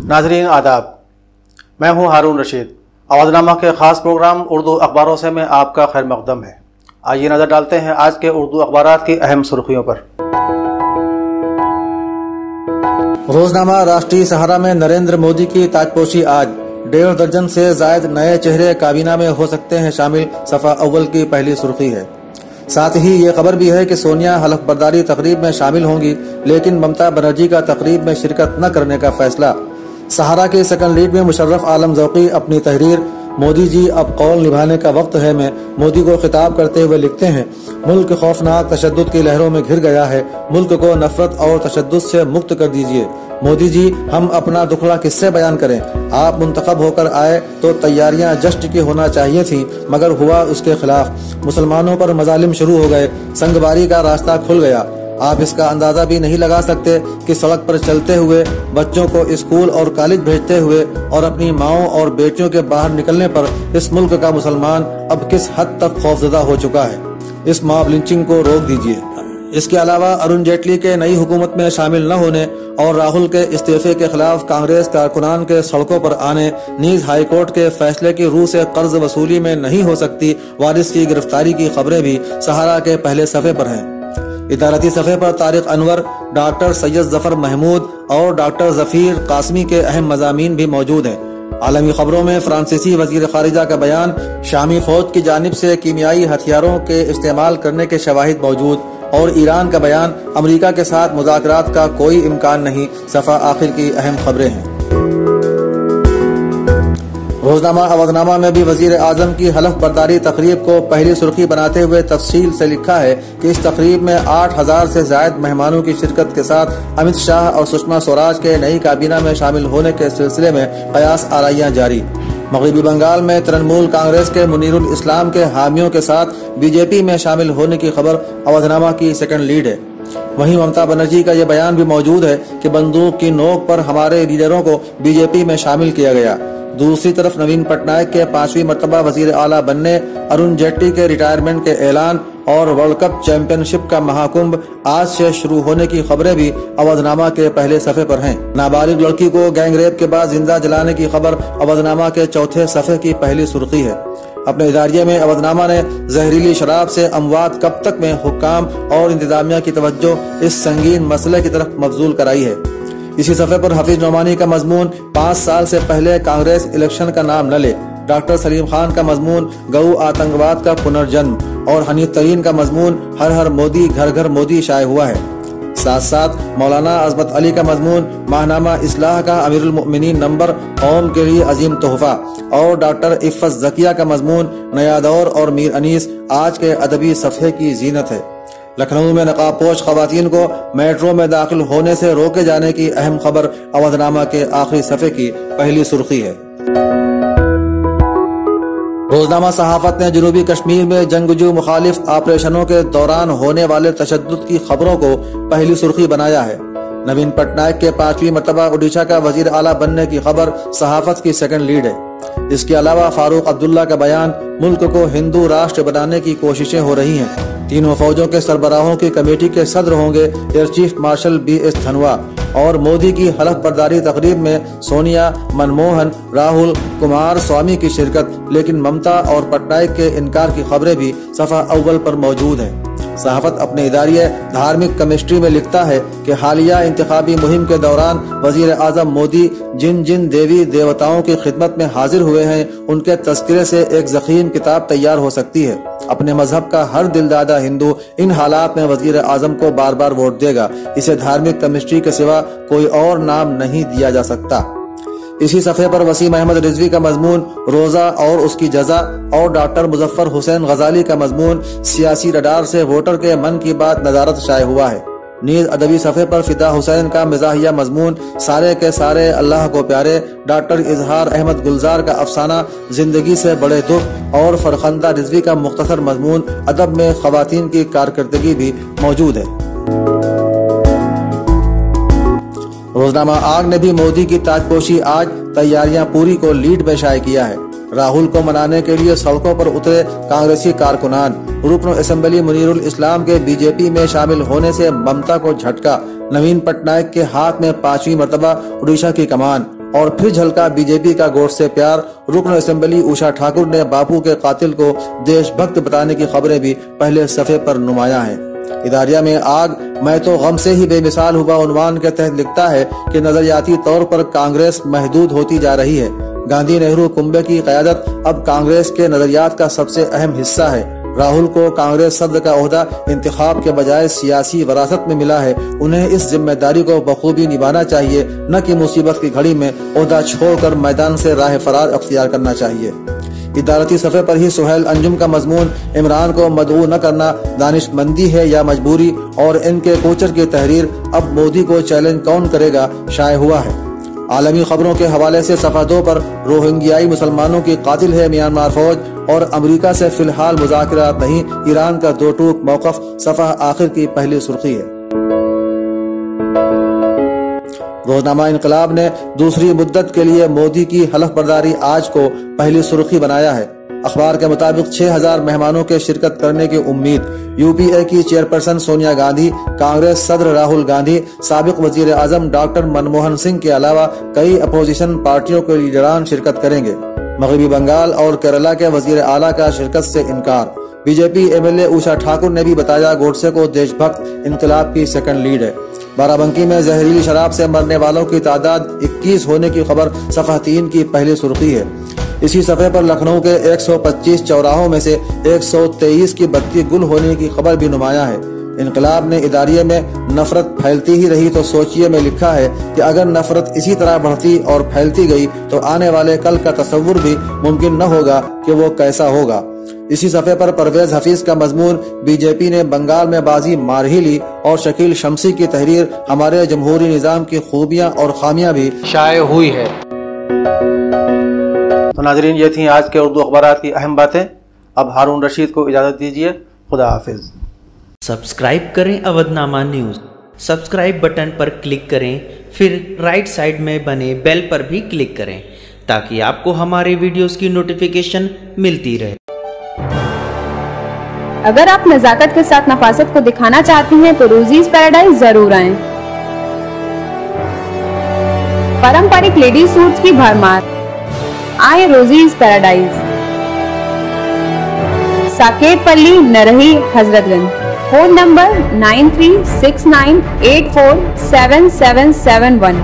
नाज़रीन आदाब, मैं हूं हारून रशीद। आवाज़नामा के ख़ास प्रोग्राम उर्दू अखबारों से मैं आपका खैर मक़दम है। आइए नज़र डालते हैं आज के उर्दू अखबारात की अहम सुर्खियों पर। रोज़नामा राष्ट्रीय सहारा में नरेंद्र मोदी की ताजपोशी आज, 1.5 दर्जन से जायद नए चेहरे काबीना में हो सकते हैं शामिल, सफ़ा अव्वल की पहली सुर्खी है। साथ ही ये खबर भी है कि सोनिया हलफ बर्दारी तकरीब में शामिल होंगी, लेकिन ममता बनर्जी का तकरीब में शिरकत न करने का फैसला। सहारा के सेकंड लीड में मुशर्रफ आलम ज़ौक़ी अपनी तहरीर मोदी जी अब कौल निभाने का वक्त है में मोदी को खिताब करते हुए लिखते हैं, मुल्क खौफनाक तशद्दुद की लहरों में घिर गया है, मुल्क को नफरत और तशद्दुद से मुक्त कर दीजिए। मोदी जी, हम अपना दुखड़ा किससे बयान करें? आप मुंतखब होकर आए तो तैयारियां जश्न की होना चाहिए थी, मगर हुआ उसके खिलाफ। मुसलमानों पर मजालिम शुरू हो गए, संगबारी का रास्ता खुल गया। आप इसका अंदाजा भी नहीं लगा सकते कि सड़क पर चलते हुए, बच्चों को स्कूल और कॉलेज भेजते हुए और अपनी माओं और बेटियों के बाहर निकलने पर इस मुल्क का मुसलमान अब किस हद तक खौफजदा हो चुका है। इस मॉब लिंचिंग को रोक दीजिए। इसके अलावा अरुण जेटली के नई हुकूमत में शामिल न होने और राहुल के इस्तीफे के खिलाफ कांग्रेस कारकुनान के सड़कों पर आने, नीज हाईकोर्ट के फैसले की रूह से कर्ज वसूली में नहीं हो सकती वारिस की गिरफ्तारी की खबरें भी सहारा के पहले सफे पर हैं। इदारती सफ़े पर तारिक अनवर, डॉक्टर सैयद जफर महमूद और डॉक्टर जफीर कासमी के अहम मज़ामीन भी मौजूद हैं। आलमी खबरों में फ्रांसीसी वज़ीर ख़ारिजा का बयान, शामी फौज की जानिब से कीमियाई हथियारों के इस्तेमाल करने के शवाहिद मौजूद, और ईरान का बयान, अमरीका के साथ मुज़ाकरात का कोई इम्कान नहीं। सफ़ा आखिर की अहम खबरें हैं। रोज़नामा अवधनामा में भी वज़ीर आज़म की हलफ बर्दारी तकरीब को पहली सुर्खी बनाते हुए तफसील से लिखा है कि इस तकरीब में 8,000 से ज़ायद मेहमानों की शिरकत के साथ अमित शाह और सुषमा स्वराज के नई काबीना में शामिल होने के सिलसिले में कयास आराइयां जारी। मगरबी बंगाल में तृणमूल कांग्रेस के मुनीरुल इस्लाम के हामियों के साथ बीजेपी में शामिल होने की खबर अवधनामा की सेकंड लीड है। वहीं ममता बनर्जी का यह बयान भी मौजूद है कि बंदूक की नोक पर हमारे लीडरों को बीजेपी में शामिल किया गया। दूसरी तरफ नवीन पटनायक के 5वीं मर्तबा वजीर आला बनने, अरुण जेटली के रिटायरमेंट के ऐलान और वर्ल्ड कप चैंपियनशिप का महाकुंभ आज से शुरू होने की खबरें भी अवधनामा के पहले सफे पर हैं। नाबालिग लड़की को गैंगरेप के बाद जिंदा जलाने की खबर अवधनामा के चौथे सफे की पहली सुर्खी है। अपने इदारिये में अवधनामा ने जहरीली शराब से अमवात कब तक में हुक्काम और इंतजामिया की तवज्जो इस संगीन मसले की तरफ मबजूल कराई है। इसी सफे पर हफीज नोमानी का मजमून, 5 साल से पहले कांग्रेस इलेक्शन का नाम न ले। डॉक्टर सलीम खान का मजमून, गऊ आतंकवाद का पुनर्जन्म, और हनीफ तरीन का मजमून, हर हर मोदी घर घर मोदी शाये हुआ है। साथ साथ मौलाना अजमत अली का मजमून, माहनामा इस्लाह का अमीरुल मोमिनीन नंबर, कौम के लिए अजीम तोहफा, और डॉक्टर इफ़्फ़त ज़किया का मजमून, नया दौर और मीर अनीस आज के अदबी सफ़े की जीनत है। लखनऊ में नकाबपोश खवातीन को मेट्रो में दाखिल होने से रोके जाने की अहम खबर अवधनामा के आखिरी सफ़े की पहली सुर्खी है। रोज़नामा सहाफत ने जनूबी कश्मीर में जंगजू मुखालिफ ऑपरेशनों के दौरान होने वाले तशद्दुद की खबरों को पहली सुर्खी बनाया है। नवीन पटनायक के 5वीं मर्तबा ओडिशा का वजीर आला बनने की खबर सहाफत की सेकंड लीड है। इसके अलावा फारूक अब्दुल्ला का बयान, मुल्क को हिंदू राष्ट्र बनाने की कोशिशें हो रही हैं। तीनों फौजों के सरबराहों की कमेटी के सदर होंगे एयर चीफ मार्शल BS धनवा, और मोदी की हलफ बर्दारी तकरीब में सोनिया, मनमोहन, राहुल, कुमार स्वामी की शिरकत, लेकिन ममता और पटनायक के इनकार की खबरें भी सफ़ा अव्वल पर मौजूद हैं। सहाफत अपने इदारिये धार्मिक केमिस्ट्री में लिखता है कि हालिया इंतखाबी मुहिम के दौरान वजीर आजम मोदी जिन जिन देवी देवताओं की खिदमत में हाजिर हुए हैं, उनके तज़किरे से एक ज़ख़ीम किताब तैयार हो सकती है। अपने मजहब का हर दिलदादा हिंदू इन हालात में वजीर आजम को बार बार वोट देगा। इसे धार्मिक केमिस्ट्री के सिवा कोई और नाम नहीं दिया जा सकता। इसी सफ़े पर वसीम अहमद रिजवी का मजमून, रोज़ा और उसकी जजा, और डॉक्टर मुजफ्फर हुसैन गजाली का मजमून, सियासी रडार से वोटर के मन की बात नज़ारत शाये हुआ है। नीज अदबी सफ़े पर फिदा हुसैन का मिजाहिया मजमून, सारे के सारे अल्लाह को प्यारे, डॉक्टर इजहार अहमद गुलजार का अफसाना, जिंदगी से बड़े दुख, और फरखंदा रिजवी का मुख्तसर मजमून, अदब में खवातीन की कारकर्दगी भी मौजूद है। रोज़नामा आग ने भी मोदी की ताजपोशी आज, तैयारियां पूरी को लीड में शाये किया है। राहुल को मनाने के लिए सड़कों पर उतरे कांग्रेसी कारकुनान, रुकन असेंबली मुनीरुल इस्लाम के बीजेपी में शामिल होने से ममता को झटका, नवीन पटनायक के हाथ में 5वीं मर्तबा उड़ीसा की कमान, और फिर झलका बीजेपी का गोट से प्यार। रुकन असेंबली उषा ठाकुर ने बापू के कातिल को देशभक्त बताने की खबरें भी पहले सफे पर नुमाया हैं। इदारिया में आग, मैं तो गम से ही बेमिसाल हुआ उन्वान के तहत लिखता है कि नजरियाती तौर पर कांग्रेस महदूद होती जा रही है। गांधी नेहरू कुंबे की क़यादत अब कांग्रेस के नजरियात का सबसे अहम हिस्सा है। राहुल को कांग्रेस सदर का ओहदा इंतखाब के बजाय सियासी वरासत में मिला है। उन्हें इस जिम्मेदारी को बखूबी निभाना चाहिए, न कि मुसीबत की घड़ी में ओहदा छोड़कर मैदान से राह फरार अख्तियार करना चाहिए। इदारती सफ़े पर ही सुहेल अंजुम का मजमून इमरान को मदऊ न करना दानिशमंदी है या मजबूरी, और इनके कोचर की तहरीर अब मोदी को चैलेंज कौन करेगा शाये हुआ है। आलमी खबरों के हवाले से सफ़ा 2 पर रोहिंग्याई मुसलमानों की कातिल है म्यांमार फौज, और अमेरिका से फिलहाल मुज़ाकरात नहीं, ईरान का दो टूक मौक़िफ़ सफ़ा आखिर की पहली सुर्खी है। रोजनामा इनकलाब ने दूसरी मुद्दत के लिए मोदी की हलफ बर्दारी आज को पहली सुर्खी बनाया है। अखबार के मुताबिक 6000 मेहमानों के शिरकत करने की उम्मीद। यूपीए की चेयरपर्सन सोनिया गांधी, कांग्रेस सदर राहुल गांधी, साबिक वजीर आजम डॉक्टर मनमोहन सिंह के अलावा कई अपोजिशन पार्टियों के लीडरान शिरकत करेंगे। मगरबी बंगाल और केरला के वजीर आला का शिरकत से इनकार। बीजेपी एमएलए उषा ठाकुर ने भी बताया गोडसे को देशभक्त इनकलाब की सेकंड लीड है। बाराबंकी में जहरीली शराब से मरने वालों की तादाद 21 होने की खबर सफ़ा 3 की पहली सुर्खी है। इसी सफ़े पर लखनऊ के 125 चौराहों में से 123 की बत्ती गुल होने की खबर भी नुमाया है। इनकलाब ने इदारिये में नफरत फैलती ही रही तो सोचिए में लिखा है कि अगर नफरत इसी तरह बढ़ती और फैलती गई तो आने वाले कल का तस्वुर भी मुमकिन न होगा कि वो कैसा होगा। इसी सफ़े पर परवेज हफीज का मजमून बीजेपी ने बंगाल में बाजी मार ही ली, और शकील शमसी की तहरीर हमारे जमहूरी निज़ाम की खूबियां और खामियां भी शाये हुई है। तो नाज़रीन, ये थी आज के उर्दू अखबारात की अहम बातें। अब हारून रशीद को इजाज़त दीजिए। खुदा हाफिज। सब्सक्राइब करें अवधनामा न्यूज़। सब्सक्राइब बटन पर क्लिक करें, फिर राइट साइड में बने बेल पर भी क्लिक करें ताकि आपको हमारे वीडियोस की नोटिफिकेशन मिलती रहे। अगर आप नज़ाकत के साथ नफासत को दिखाना चाहती हैं तो रोजीज पैराडाइज जरूर आएं। पारंपरिक लेडीज सूट्स की भरमार, आए रोजीज पैराडाइज। साकेत पल्ली, नरही, हजरतगंज। Phone number 9369847771।